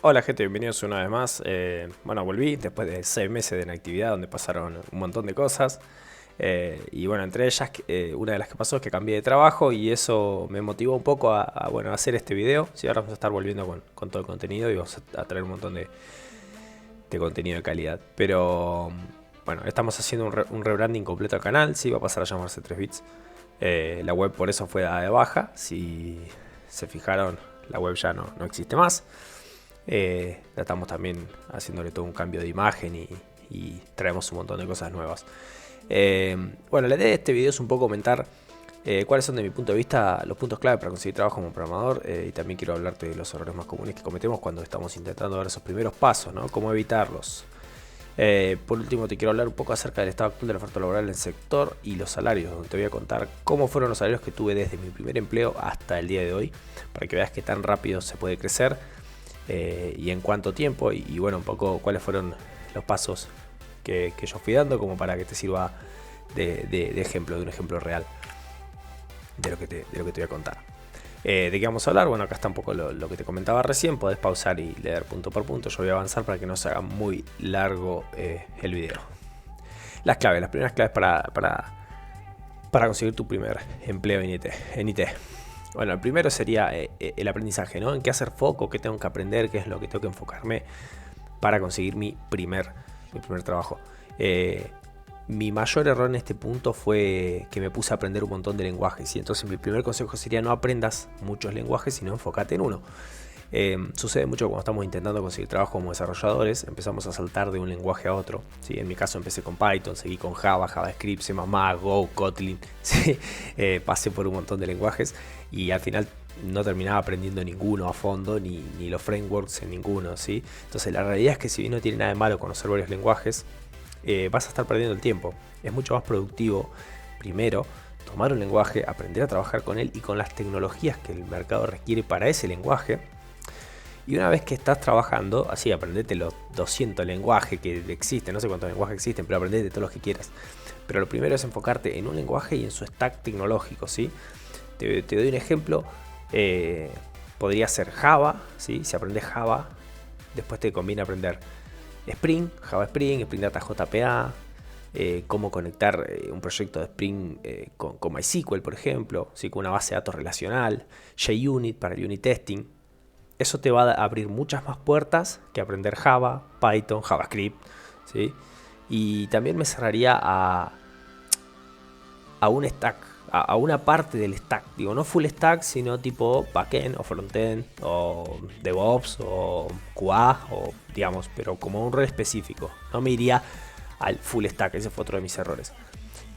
Hola gente, bienvenidos una vez más. Bueno, volví después de 6 meses de inactividad donde pasaron un montón de cosas. Y bueno, entre ellas, una de las que pasó es que cambié de trabajo y eso me motivó un poco bueno, a hacer este video. Sí, ahora vamos a estar volviendo con todo el contenido y vamos a traer un montón de contenido de calidad. Pero bueno, estamos haciendo un rebranding completo al canal. Sí, va a pasar a llamarse 3 bits. La web por eso fue dada de baja. Si se fijaron, la web ya no existe más. Estamos también haciéndole todo un cambio de imagen y traemos un montón de cosas nuevas. Bueno, la idea de este video es un poco comentar cuáles son, de mi punto de vista, los puntos clave para conseguir trabajo como programador, y también quiero hablarte de los errores más comunes que cometemos cuando estamos intentando dar esos primeros pasos, ¿no? Cómo evitarlos. Por último, te quiero hablar un poco acerca del estado actual de la oferta laboral en el sector y los salarios, donde te voy a contar cómo fueron los salarios que tuve desde mi primer empleo hasta el día de hoy, para que veas qué tan rápido se puede crecer y en cuánto tiempo, y bueno, un poco cuáles fueron los pasos que yo fui dando, como para que te sirva de ejemplo, de un ejemplo real de lo que te voy a contar. ¿De qué vamos a hablar? Bueno, acá está un poco lo que te comentaba recién. Podés pausar y leer punto por punto. Yo voy a avanzar para que no se haga muy largo el video. Las claves, las primeras claves para conseguir tu primer empleo en IT. Bueno, el primero sería el aprendizaje, ¿no? En qué hacer foco, qué tengo que aprender, qué es lo que tengo que enfocarme para conseguir mi primer trabajo. Mi mayor error en este punto fue que me puse a aprender un montón de lenguajes, ¿sí? Entonces mi primer consejo sería: no aprendas muchos lenguajes, sino enfócate en uno. Sucede mucho cuando estamos intentando conseguir trabajo como desarrolladores, empezamos a saltar de un lenguaje a otro, ¿sí? En mi caso empecé con Python, seguí con Java, JavaScript, C++, Go, Kotlin, ¿sí? Pasé por un montón de lenguajes y al final no terminaba aprendiendo ninguno a fondo, ni los frameworks en ninguno, ¿sí? Entonces la realidad es que, si bien no tiene nada de malo conocer varios lenguajes, vas a estar perdiendo el tiempo. Es mucho más productivo primero tomar un lenguaje, aprender a trabajar con él y con las tecnologías que el mercado requiere para ese lenguaje. Y una vez que estás trabajando, así aprendete los 200 lenguajes que existen, no sé cuántos lenguajes existen, pero aprendete todos los que quieras. Pero lo primero es enfocarte en un lenguaje y en su stack tecnológico, ¿sí? Te doy un ejemplo. Podría ser Java, ¿sí? Si aprendes Java, después te conviene aprender Spring, Java Spring, Spring Data JPA, cómo conectar un proyecto de Spring con MySQL, por ejemplo, ¿sí? Con una base de datos relacional, JUnit para el unit testing. Eso te va a abrir muchas más puertas que aprender Java, Python, JavaScript, ¿sí? Y también me cerraría a un stack, a una parte del stack. Digo, no full stack, sino tipo backend o frontend o DevOps o QA, o digamos, pero como un rol específico. No me iría al full stack, ese fue otro de mis errores.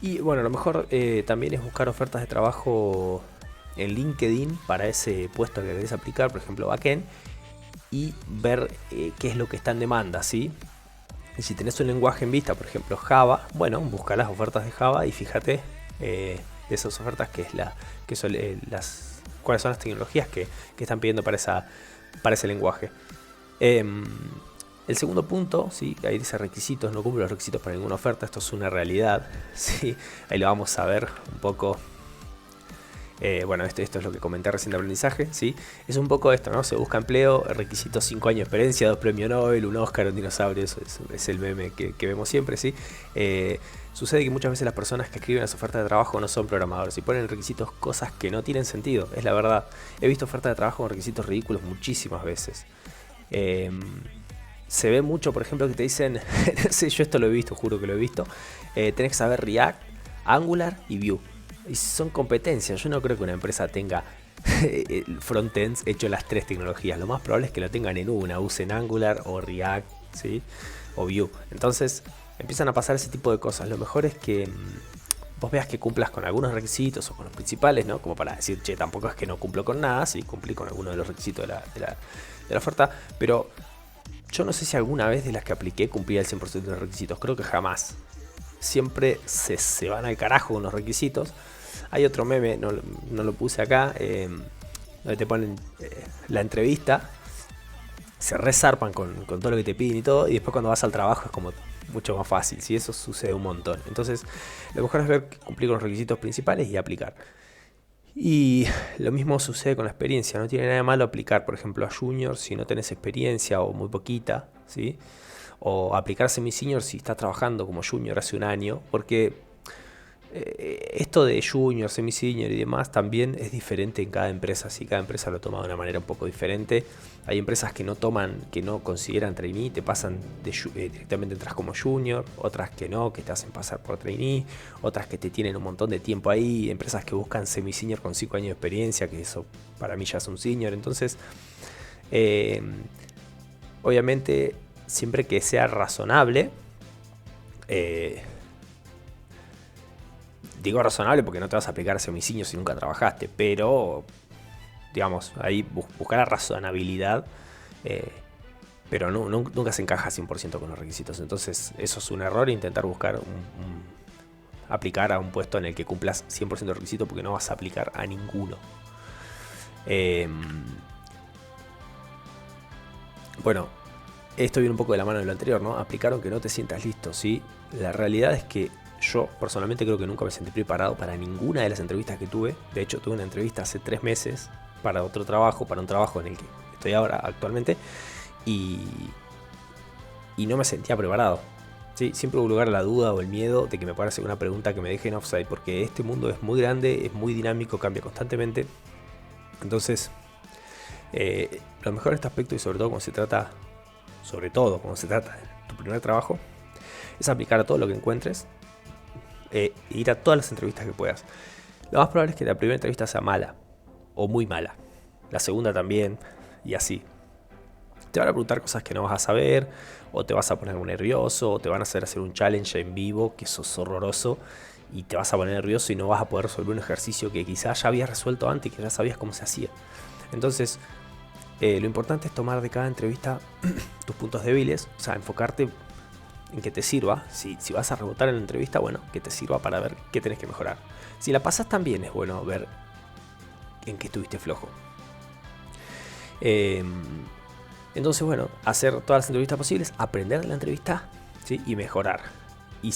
Y bueno, lo mejor también es buscar ofertas de trabajo en LinkedIn para ese puesto que querés aplicar, por ejemplo backend, y ver qué es lo que está en demanda, ¿sí? Y si tenés un lenguaje en vista, por ejemplo Java, bueno, busca las ofertas de Java y fíjate de esas ofertas que son cuáles son las tecnologías que están pidiendo para ese lenguaje. El segundo punto, ¿sí? Ahí dice requisitos, no cumple los requisitos para ninguna oferta. Esto es una realidad, ¿sí? Ahí lo vamos a ver un poco. Bueno, esto es lo que comenté recién de aprendizaje, ¿sí? Es un poco esto, ¿no? Se busca empleo, requisitos 5 años de experiencia, 2 premios Nobel, un Oscar, un dinosaurio. Eso es el meme que vemos siempre, ¿sí? Sucede que muchas veces las personas que escriben las ofertas de trabajo no son programadores y ponen requisitos cosas que no tienen sentido, es la verdad. He visto ofertas de trabajo con requisitos ridículos muchísimas veces. Se ve mucho, por ejemplo, que te dicen, no sé, yo esto lo he visto, juro que lo he visto, tenés que saber React, Angular y Vue. Y son competencias. Yo no creo que una empresa tenga frontends hecho las 3 tecnologías. Lo más probable es que lo tengan en una, usen Angular o React, ¿sí? O Vue. Entonces empiezan a pasar ese tipo de cosas. Lo mejor es que vos veas que cumplas con algunos requisitos o con los principales, ¿no? Como para decir, che, tampoco es que no cumplo con nada, sí, cumplí con alguno de los requisitos de la oferta, pero yo no sé si alguna vez de las que apliqué cumplía el 100% de los requisitos. Creo que jamás. Siempre se van al carajo con los requisitos. Hay otro meme, no lo puse acá, donde te ponen la entrevista, se resarpan con todo lo que te piden y todo, y después cuando vas al trabajo es como mucho más fácil, ¿sí? Eso sucede un montón. Entonces, lo mejor es ver, cumplir con los requisitos principales y aplicar. Y lo mismo sucede con la experiencia. No tiene nada de malo aplicar, por ejemplo, a junior si no tenés experiencia o muy poquita, ¿sí? O aplicar semi-senior si estás trabajando como junior hace un año, porque esto de junior, semi-senior y demás también es diferente en cada empresa. Si cada empresa lo toma de una manera un poco diferente. Hay empresas que no toman, que no consideran trainee, te pasan directamente entras como junior, otras que no, que te hacen pasar por trainee, otras que te tienen un montón de tiempo ahí, empresas que buscan semi-senior con 5 años de experiencia, que eso para mí ya es un senior. Entonces, eh, obviamente, siempre que sea razonable, eh, digo razonable porque no te vas a aplicar semi-senior si nunca trabajaste, pero digamos, ahí buscar la razonabilidad, eh, pero nunca se encaja 100% con los requisitos. Entonces eso es un error, intentar buscar aplicar a un puesto en el que cumplas 100% de requisitos, porque no vas a aplicar a ninguno. Bueno, esto viene un poco de la mano de lo anterior, ¿no? Aplicar aunque no te sientas listo, ¿sí? La realidad es que yo personalmente creo que nunca me sentí preparado para ninguna de las entrevistas que tuve. De hecho, tuve una entrevista hace 3 meses para otro trabajo, para un trabajo en el que estoy ahora actualmente, y no me sentía preparado. ¿Sí? Siempre hubo lugar a la duda o el miedo de que me puedan hacer una pregunta que me deje en offside, porque este mundo es muy grande, es muy dinámico, cambia constantemente. Entonces, lo mejor de este aspecto, y sobre todo cuando se trata de tu primer trabajo, es aplicar a todo lo que encuentres, e ir a todas las entrevistas que puedas. Lo más probable es que la primera entrevista sea mala o muy mala, la segunda también, y así. Te van a preguntar cosas que no vas a saber, o te vas a poner muy nervioso, o te van a hacer un challenge en vivo, que eso es horroroso, y te vas a poner nervioso y no vas a poder resolver un ejercicio que quizás ya habías resuelto antes y que ya sabías cómo se hacía. Entonces, lo importante es tomar de cada entrevista tus puntos débiles, o sea, enfocarte en que te sirva. Si vas a rebotar en la entrevista, bueno, que te sirva para ver qué tenés que mejorar. Si la pasas también es bueno ver en qué estuviste flojo. Entonces, bueno, hacer todas las entrevistas posibles, aprender de la entrevista, ¿sí? Y mejorar. Y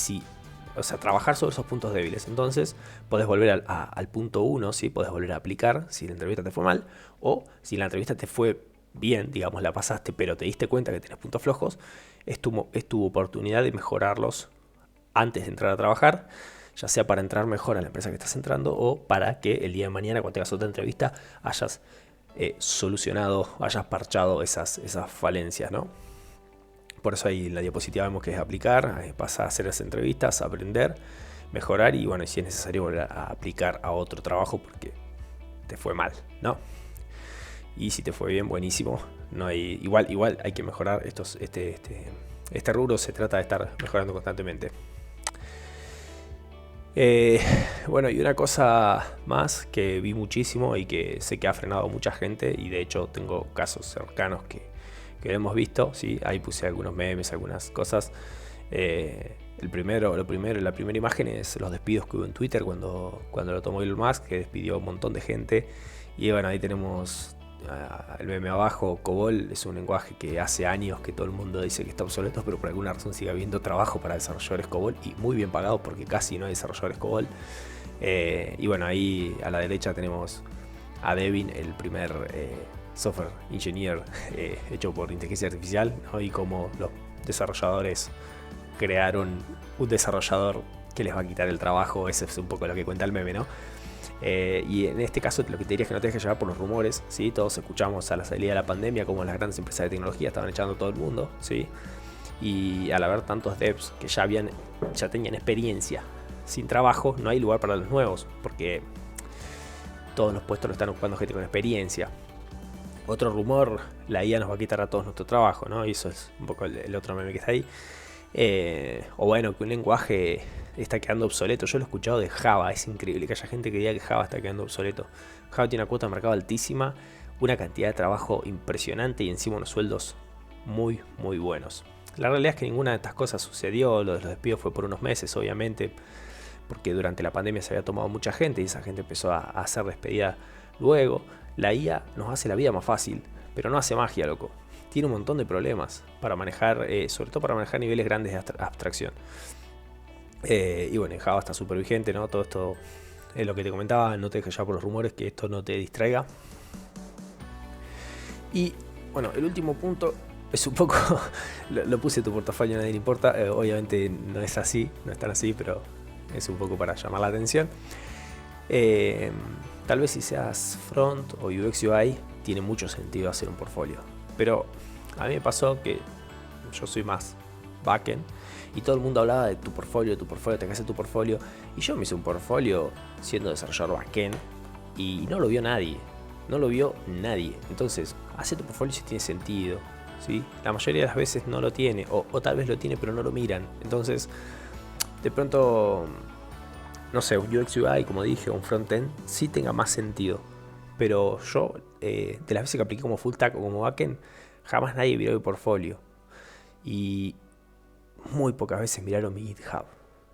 trabajar sobre esos puntos débiles. Entonces, podés volver al punto 1, ¿sí? Podés volver a aplicar si la entrevista te fue mal, o si la entrevista te fue bien, digamos, la pasaste, pero te diste cuenta que tenés puntos flojos, es tu oportunidad de mejorarlos antes de entrar a trabajar, ya sea para entrar mejor a la empresa que estás entrando, o para que el día de mañana, cuando tengas otra entrevista, hayas solucionado, hayas parchado esas falencias, ¿no? Por eso ahí en la diapositiva vemos que es aplicar, pasa a hacer las entrevistas, aprender, mejorar, y bueno, si es necesario volver a aplicar a otro trabajo porque te fue mal, ¿no? Y si te fue bien, buenísimo. No hay, igual hay que mejorar. Este rubro se trata de estar mejorando constantemente. Bueno, y una cosa más que vi muchísimo y que sé que ha frenado a mucha gente, y de hecho tengo casos cercanos que lo hemos visto, ¿sí? Ahí puse algunos memes, algunas cosas. La primera imagen es los despidos que hubo en Twitter cuando lo tomó Elon Musk, que despidió a un montón de gente. Y bueno, ahí tenemos el meme abajo. COBOL es un lenguaje que hace años que todo el mundo dice que está obsoleto, pero por alguna razón sigue habiendo trabajo para desarrolladores COBOL, y muy bien pagados, porque casi no hay desarrolladores COBOL. Y bueno, ahí a la derecha tenemos a Devin, el primer software engineer hecho por inteligencia artificial, ¿no? Y cómo los desarrolladores crearon un desarrollador que les va a quitar el trabajo. Ese es un poco lo que cuenta el meme, ¿no? Y en este caso lo que te diría es que no te dejes llevar por los rumores, ¿sí? Todos escuchamos a la salida de la pandemia como las grandes empresas de tecnología estaban echando a todo el mundo, ¿sí? Y al haber tantos devs que ya tenían experiencia sin trabajo, no hay lugar para los nuevos, porque todos los puestos lo están ocupando gente con experiencia. Otro rumor, la IA nos va a quitar a todos nuestro trabajo, ¿no? Y eso es un poco el otro meme que está ahí. O bueno, que un lenguaje está quedando obsoleto. Yo lo he escuchado de Java, es increíble que haya gente que diga que Java está quedando obsoleto. Java tiene una cuota de mercado altísima, una cantidad de trabajo impresionante y encima unos sueldos muy, muy buenos. La realidad es que ninguna de estas cosas sucedió. Lo de los despidos fue por unos meses, obviamente, porque durante la pandemia se había tomado mucha gente y esa gente empezó a ser despedida luego. La IA nos hace la vida más fácil, pero no hace magia, loco. Tiene un montón de problemas para manejar, sobre todo para manejar niveles grandes de abstracción. Y bueno, en Java está súper vigente, ¿no? Todo esto, lo que te comentaba, no te dejes llevar por los rumores, que esto no te distraiga. Y bueno, el último punto es un poco, lo puse en tu portafolio, a nadie le importa, obviamente no es así, no es tan así, pero es un poco para llamar la atención. Tal vez si seas front o UX UI, tiene mucho sentido hacer un portfolio, pero a mí me pasó que yo soy más backend y todo el mundo hablaba de tu portfolio, te haces tu portfolio, y yo me hice un portfolio siendo desarrollador backend y no lo vio nadie. Entonces, hace tu portfolio si tiene sentido, ¿sí? La mayoría de las veces no lo tiene, o tal vez lo tiene pero no lo miran. Entonces, de pronto, no sé, un UX UI, como dije, un frontend, sí tenga más sentido. Pero yo, de las veces que apliqué como full stack o como backend, jamás nadie miró mi portfolio. Y muy pocas veces miraron mi GitHub.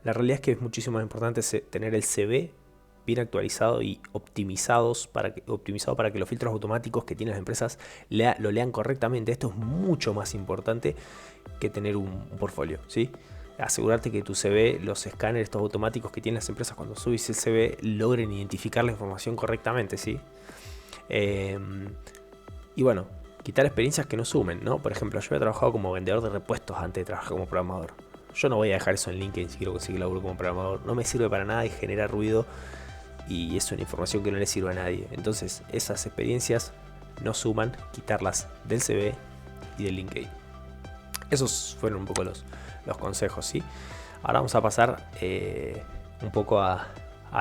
La realidad es que es muchísimo más importante tener el CV bien actualizado y optimizado para que los filtros automáticos que tienen las empresas lo lean correctamente. Esto es mucho más importante que tener un portfolio, ¿sí? Asegurarte que tu CV, los escáneres estos automáticos que tienen las empresas cuando subís el CV, logren identificar la información correctamente, ¿sí? Y bueno, quitar experiencias que no sumen, ¿no? Por ejemplo, yo había trabajado como vendedor de repuestos antes de trabajar como programador. Yo no voy a dejar eso en LinkedIn si quiero conseguir laburo como programador. No me sirve para nada y genera ruido, y es una información que no le sirve a nadie. Entonces, esas experiencias no suman, quitarlas del CV y del LinkedIn. Esos fueron un poco los consejos, ¿sí? Ahora vamos a pasar un poco a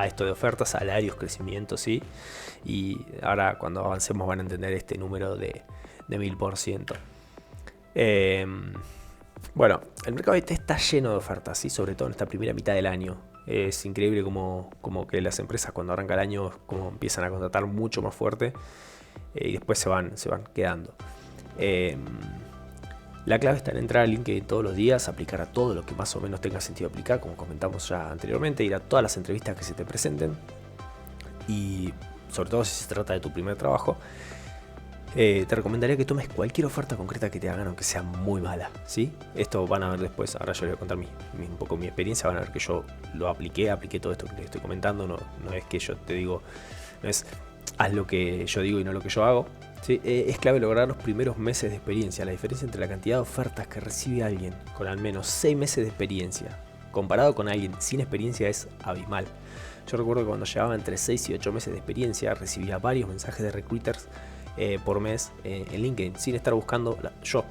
esto de ofertas, salarios, crecimiento, ¿sí? Y ahora cuando avancemos van a entender este número de 1000%. Bueno, el mercado IT está lleno de ofertas, ¿sí? Sobre todo en esta primera mitad del año. Es increíble como que las empresas cuando arranca el año como empiezan a contratar mucho más fuerte, y después se van quedando. La clave está en entrar al LinkedIn todos los días, aplicar a todo lo que más o menos tenga sentido aplicar, como comentamos ya anteriormente, ir a todas las entrevistas que se te presenten, y sobre todo si se trata de tu primer trabajo, te recomendaría que tomes cualquier oferta concreta que te hagan, aunque sea muy mala, ¿sí? Esto van a ver después. Ahora yo les voy a contar un poco mi experiencia. Van a ver que yo lo apliqué todo esto que les estoy comentando. No es que yo te digo, no es haz lo que yo digo y no lo que yo hago, ¿sí? Es clave lograr los primeros meses de experiencia. La diferencia entre la cantidad de ofertas que recibe alguien con al menos 6 meses de experiencia comparado con alguien sin experiencia es abismal. Yo recuerdo que cuando llevaba entre 6 y 8 meses de experiencia recibía varios mensajes de recruiters por mes en LinkedIn, sin estar buscando yo,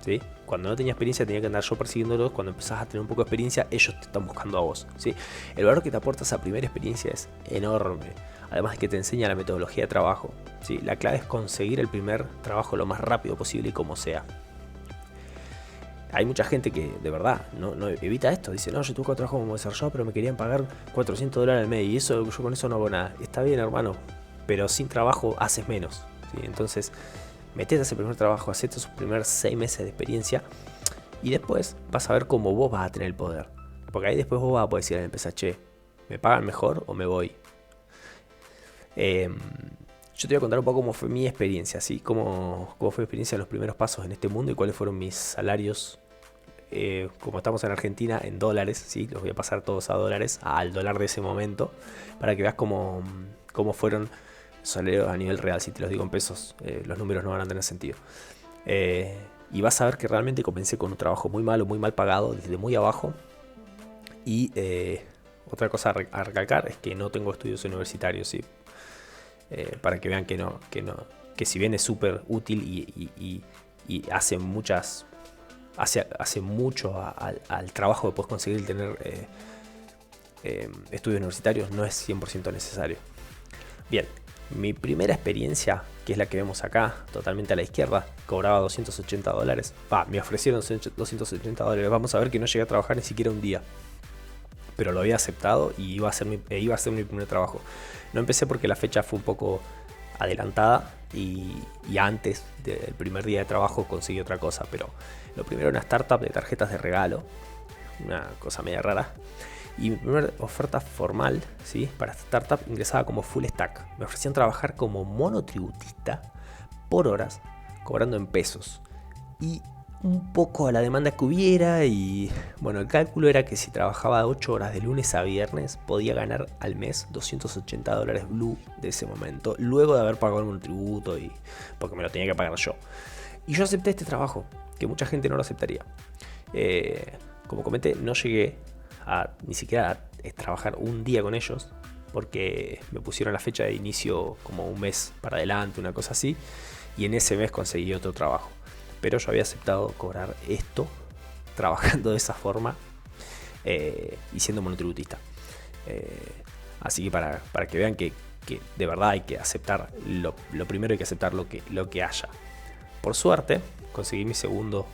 ¿sí? Cuando no tenía experiencia tenía que andar yo persiguiéndolos. Cuando empezás a tener un poco de experiencia, ellos te están buscando a vos, ¿sí? El valor que te aporta esa primera experiencia es enorme. Además de que te enseña la metodología de trabajo, ¿sí? La clave es conseguir el primer trabajo lo más rápido posible y como sea. Hay mucha gente que de verdad no evita esto. Dice, no, yo tuve un trabajo como desarrollador, pero me querían pagar $400 al mes y yo con eso no hago nada. Está bien, hermano, pero sin trabajo haces menos, ¿sí? Entonces, metete a ese primer trabajo, hacete esos primeros 6 meses de experiencia y después vas a ver cómo vos vas a tener el poder. Porque ahí después vos vas a poder decir a la empresa, che, ¿me pagan mejor o me voy? Yo te voy a contar un poco cómo fue mi experiencia, ¿sí? Cómo fue mi experiencia en los primeros pasos en este mundo y cuáles fueron mis salarios. Como estamos en Argentina, en dólares, ¿sí? Los voy a pasar todos a dólares, al dólar de ese momento, para que veas cómo fueron salarios a nivel real. Si te los digo en pesos, los números no van a tener sentido. Y vas a ver que realmente comencé con un trabajo muy malo, muy mal pagado, desde muy abajo. Y otra cosa a recalcar es que no tengo estudios universitarios, ¿sí? Para que vean que si bien es súper útil y hace mucho al trabajo que puedes conseguir el tener estudios universitarios, no es 100% necesario. Bien, mi primera experiencia, que es la que vemos acá, totalmente a la izquierda, cobraba $280. Me ofrecieron $280. Vamos a ver que no llegué a trabajar ni siquiera un día, pero lo había aceptado y iba a ser mi primer trabajo. No empecé porque la fecha fue un poco adelantada y antes del primer día de trabajo conseguí otra cosa, pero lo primero era una startup de tarjetas de regalo, una cosa media rara. Y mi primera oferta formal, ¿sí? Para esta startup ingresaba como full stack. Me ofrecían trabajar como monotributista por horas, cobrando en pesos. Y un poco a la demanda que hubiera y bueno, el cálculo era que si trabajaba 8 horas de lunes a viernes podía ganar al mes $280 blue de ese momento, luego de haber pagado un tributo y porque me lo tenía que pagar yo. Y yo acepté este trabajo, que mucha gente no lo aceptaría. Como comenté, no llegué a ni siquiera a trabajar un día con ellos, porque me pusieron la fecha de inicio como un mes para adelante, una cosa así, y en ese mes conseguí otro trabajo. Pero yo había aceptado cobrar esto trabajando de esa forma y siendo monotributista. Así que para que vean que de verdad hay que aceptar, lo primero hay que aceptar lo que haya. Por suerte, conseguí mi segundo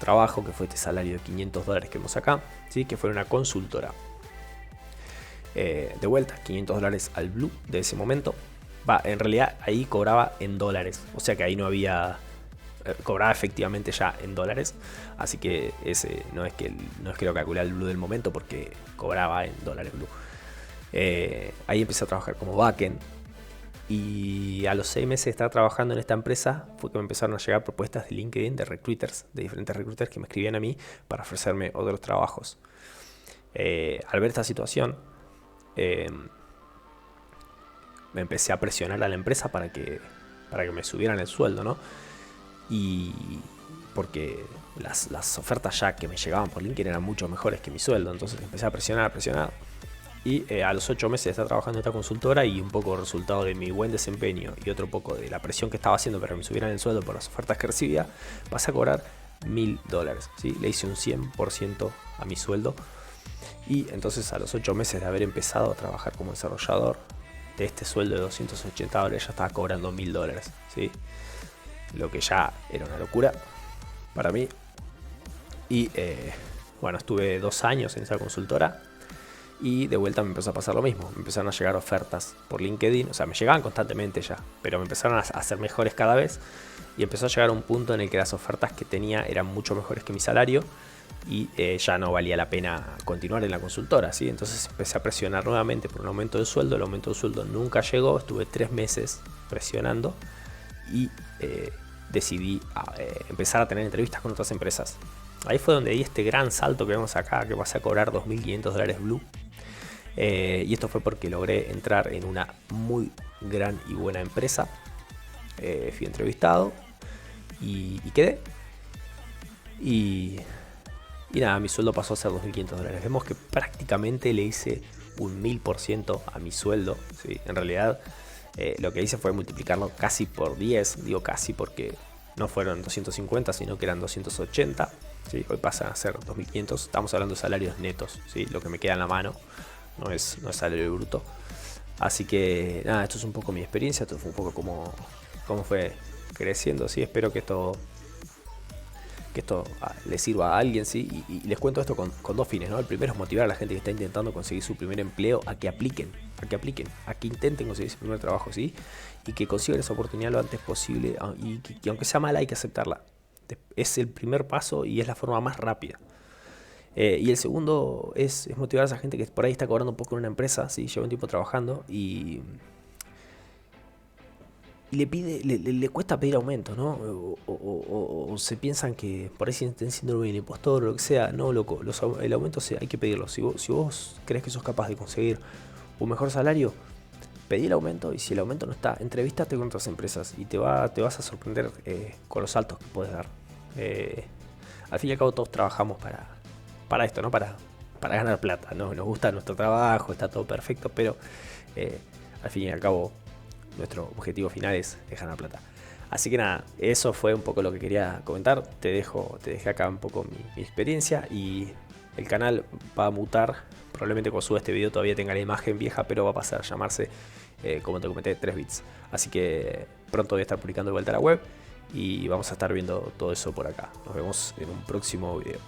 trabajo, que fue este salario de $500 que vemos acá, ¿sí? Que fue una consultora. De vuelta, $500 al blue de ese momento. En realidad ahí cobraba en dólares, o sea que ahí no había... cobraba efectivamente ya en dólares, así que ese no es que lo calculé al blue del momento, porque cobraba en dólares blue. Ahí empecé a trabajar como backend. Y a los 6 meses de estar trabajando en esta empresa fue que me empezaron a llegar propuestas de LinkedIn de recruiters, de diferentes recruiters que me escribían a mí para ofrecerme otros trabajos. Al ver esta situación, me empecé a presionar a la empresa para que me subieran el sueldo, ¿no? Y porque las ofertas ya que me llegaban por LinkedIn eran mucho mejores que mi sueldo, entonces empecé a presionar. Y a los 8 meses de estar trabajando en esta consultora y un poco resultado de mi buen desempeño y otro poco de la presión que estaba haciendo para que me subieran el sueldo por las ofertas que recibía, pasé a cobrar $1000, ¿sí? Le hice un 100% a mi sueldo. Y entonces a los 8 meses de haber empezado a trabajar como desarrollador, de este sueldo de $280 ya estaba cobrando $1000, ¿sí? Lo que ya era una locura para mí. Y bueno, estuve 2 años en esa consultora. Y de vuelta me empezó a pasar lo mismo. Me empezaron a llegar ofertas por LinkedIn. O sea, me llegaban constantemente ya, pero me empezaron a hacer mejores cada vez. Y empezó a llegar a un punto en el que las ofertas que tenía eran mucho mejores que mi salario. Y ya no valía la pena continuar en la consultora, ¿sí? Entonces empecé a presionar nuevamente por un aumento de sueldo. El aumento de sueldo nunca llegó. Estuve 3 meses presionando. Y decidí empezar a tener entrevistas con otras empresas. Ahí fue donde di este gran salto que vemos acá, que pasé a cobrar $2500 blue. Y esto fue porque logré entrar en una muy gran y buena empresa. Fui entrevistado y quedé. Y nada, mi sueldo pasó a ser $2500. Vemos que prácticamente le hice un 1000% a mi sueldo, ¿sí? En realidad lo que hice fue multiplicarlo casi por 10. Digo casi porque no fueron 250, sino que eran 280. ¿Sí? Hoy pasa a ser 2500. Estamos hablando de salarios netos, ¿sí? Lo que me queda en la mano. No es salario bruto. Así que nada, esto es un poco mi experiencia. Esto fue un poco cómo fue creciendo, ¿sí? Espero que esto le sirva a alguien, ¿sí? Y les cuento esto con 2 fines, ¿no? El primero es motivar a la gente que está intentando conseguir su primer empleo a que apliquen, a que intenten conseguir su primer trabajo, ¿sí? Y que consigan esa oportunidad lo antes posible, y que aunque sea mala hay que aceptarla. Es el primer paso y es la forma más rápida. Y el segundo es motivar a esa gente que por ahí está cobrando un poco en una empresa, ¿sí? Lleva un tiempo trabajando y le cuesta pedir aumento, ¿no? O se piensan que por ahí sienten síndrome del impostor o lo que sea. No, loco, el aumento hay que pedirlo. Si vos crees que sos capaz de conseguir un mejor salario, pedí el aumento, y si el aumento no está, entrevístate con otras empresas y te vas a sorprender con los saltos que puedes dar. Al fin y al cabo todos trabajamos para esto, ¿no? Para ganar plata, ¿no? Nos gusta nuestro trabajo, está todo perfecto, pero al fin y al cabo nuestro objetivo final es ganar plata. Así que nada, eso fue un poco lo que quería comentar. Te dejé acá un poco mi experiencia, y el canal va a mutar. Probablemente cuando suba este video todavía tenga la imagen vieja, pero va a pasar a llamarse, como te comenté, 3 bits. Así que pronto voy a estar publicando de vuelta a la web y vamos a estar viendo todo eso por acá. Nos vemos en un próximo video.